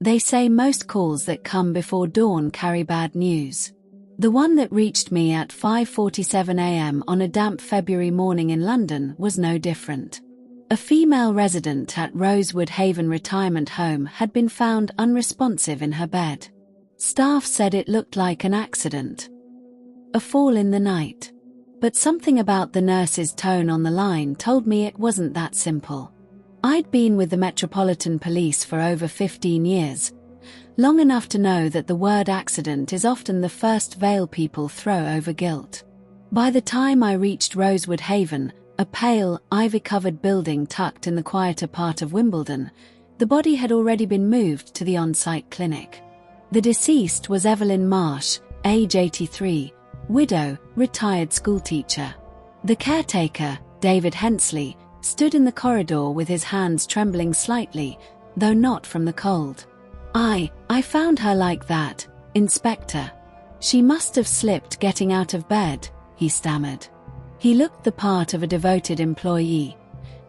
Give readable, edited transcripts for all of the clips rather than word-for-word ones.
They say most calls that come before dawn carry bad news. The one that reached me at 5:47 a.m. on a damp February morning in London was no different. A female resident at Rosewood Haven Retirement Home had been found unresponsive in her bed. Staff said it looked like an accident. A fall in the night. But something about the nurse's tone on the line told me it wasn't that simple. I'd been with the Metropolitan Police for over 15 years, long enough to know that the word accident is often the first veil people throw over guilt. By the time I reached Rosewood Haven, a pale, ivy-covered building tucked in the quieter part of Wimbledon, the body had already been moved to the on-site clinic. The deceased was Evelyn Marsh, age 83, widow, retired schoolteacher. The caretaker, David Hensley, stood in the corridor with his hands trembling slightly, though not from the cold. I found her like that, Inspector. She must have slipped getting out of bed," he stammered. He looked the part of a devoted employee.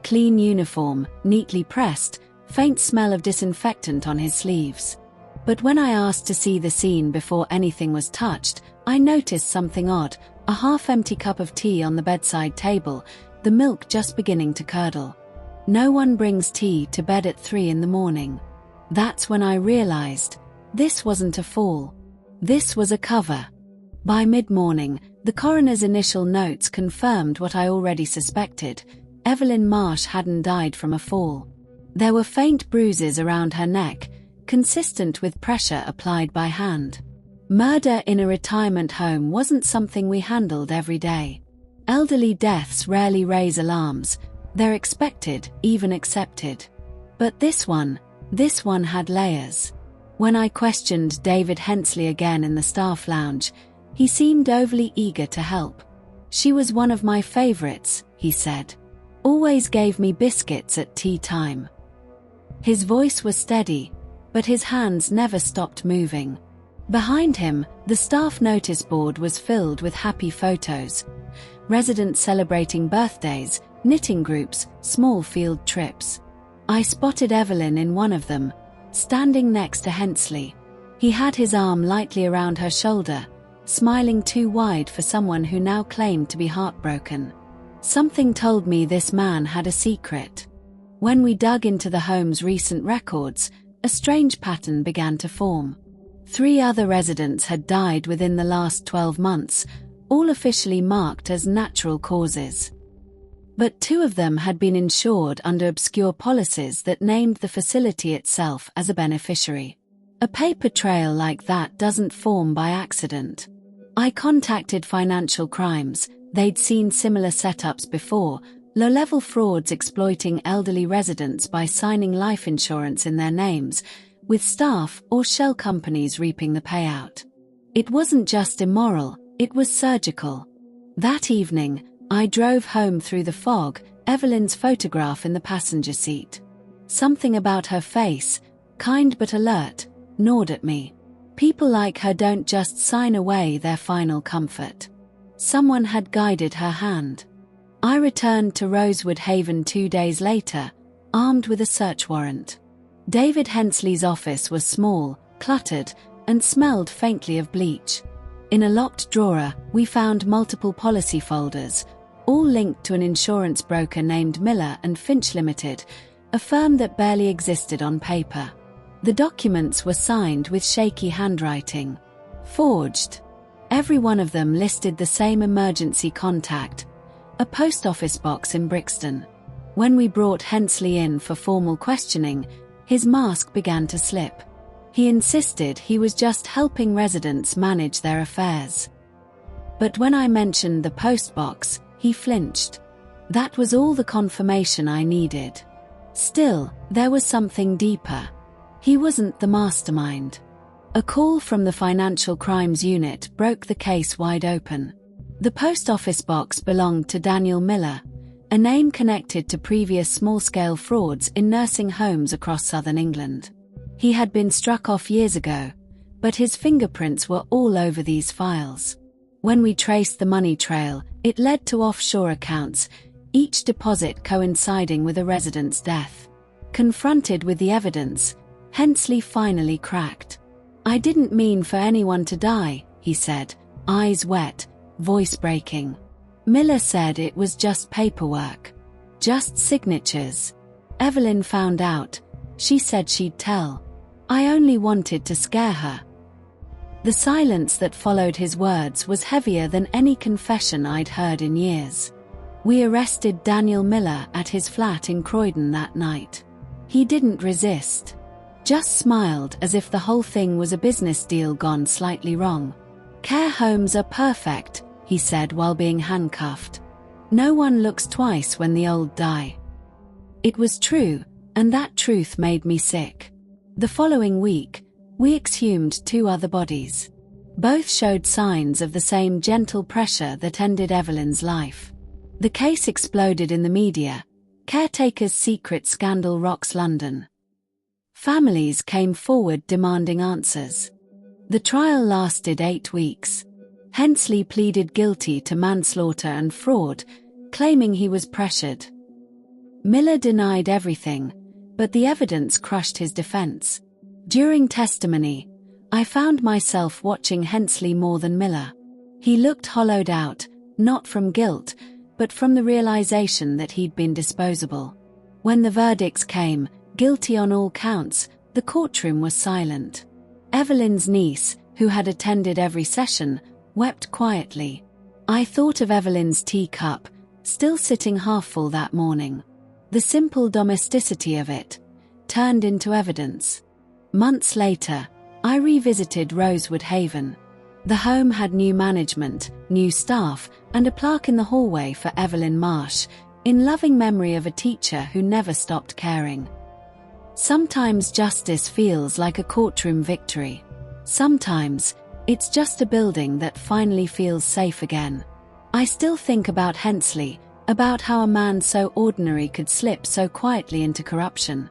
Clean uniform, neatly pressed, faint smell of disinfectant on his sleeves. But when I asked to see the scene before anything was touched, I noticed something odd, a half-empty cup of tea on the bedside table, the milk just beginning to curdle. No one brings tea to bed at 3 in the morning. That's when I realized, this wasn't a fall. This was a cover. By mid-morning, the coroner's initial notes confirmed what I already suspected. Evelyn Marsh hadn't died from a fall. There were faint bruises around her neck, consistent with pressure applied by hand. Murder in a retirement home wasn't something we handled every day. Elderly deaths rarely raise alarms. They're expected, even accepted. But this one had layers. When I questioned David Hensley again in the staff lounge, he seemed overly eager to help. "She was one of my favorites," he said. "Always gave me biscuits at tea time." His voice was steady, but his hands never stopped moving. Behind him, the staff notice board was filled with happy photos. Residents celebrating birthdays, knitting groups, small field trips. I spotted Evelyn in one of them, standing next to Hensley. He had his arm lightly around her shoulder, smiling too wide for someone who now claimed to be heartbroken. Something told me this man had a secret. When we dug into the home's recent records, a strange pattern began to form. 3 other residents had died within the last 12 months, all officially marked as natural causes. But 2 of them had been insured under obscure policies that named the facility itself as a beneficiary. A paper trail like that doesn't form by accident. I contacted Financial Crimes. They'd seen similar setups before, low-level frauds exploiting elderly residents by signing life insurance in their names, with staff or shell companies reaping the payout. It wasn't just immoral, it was surgical. That evening, I drove home through the fog, Evelyn's photograph in the passenger seat. Something about her face, kind but alert, gnawed at me. People like her don't just sign away their final comfort. Someone had guided her hand. I returned to Rosewood Haven 2 days later, armed with a search warrant. David Hensley's office was small, cluttered, and smelled faintly of bleach. In a locked drawer, we found multiple policy folders, all linked to an insurance broker named Miller and Finch Limited, a firm that barely existed on paper. The documents were signed with shaky handwriting. Forged. Every one of them listed the same emergency contact, a post office box in Brixton. When we brought Hensley in for formal questioning, his mask began to slip. He insisted he was just helping residents manage their affairs. But when I mentioned the post box, he flinched. That was all the confirmation I needed. Still, there was something deeper. He wasn't the mastermind. A call from the Financial Crimes Unit broke the case wide open. The post office box belonged to Daniel Miller, a name connected to previous small-scale frauds in nursing homes across southern England. He had been struck off years ago, but his fingerprints were all over these files. When we traced the money trail, it led to offshore accounts, each deposit coinciding with a resident's death. Confronted with the evidence, Hensley finally cracked. "I didn't mean for anyone to die," he said, eyes wet, voice breaking. "Miller said it was just paperwork. Just signatures. Evelyn found out. She said she'd tell. I only wanted to scare her." The silence that followed his words was heavier than any confession I'd heard in years. We arrested Daniel Miller at his flat in Croydon that night. He didn't resist. Just smiled as if the whole thing was a business deal gone slightly wrong. "Care homes are perfect," he said while being handcuffed. "No one looks twice when the old die." It was true, and that truth made me sick. The following week, we exhumed 2 other bodies. Both showed signs of the same gentle pressure that ended Evelyn's life. The case exploded in the media. Caretaker's secret scandal rocks London. Families came forward demanding answers. The trial lasted 8 weeks. Hensley pleaded guilty to manslaughter and fraud, claiming he was pressured. Miller denied everything, but the evidence crushed his defense. During testimony, I found myself watching Hensley more than Miller. He looked hollowed out, not from guilt, but from the realization that he'd been disposable. When the verdicts came, guilty on all counts, the courtroom was silent. Evelyn's niece, who had attended every session, wept quietly. I thought of Evelyn's teacup, still sitting half full that morning. The simple domesticity of it turned into evidence. Months later, I revisited Rosewood Haven. The home had new management, new staff, and a plaque in the hallway for Evelyn Marsh, in loving memory of a teacher who never stopped caring. Sometimes justice feels like a courtroom victory. Sometimes, it's just a building that finally feels safe again. I still think about Hensley, about how a man so ordinary could slip so quietly into corruption.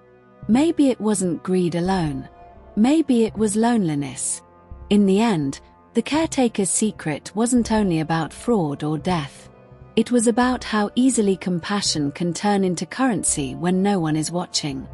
Maybe it wasn't greed alone. Maybe it was loneliness. In the end, the caretaker's secret wasn't only about fraud or death. It was about how easily compassion can turn into currency when no one is watching.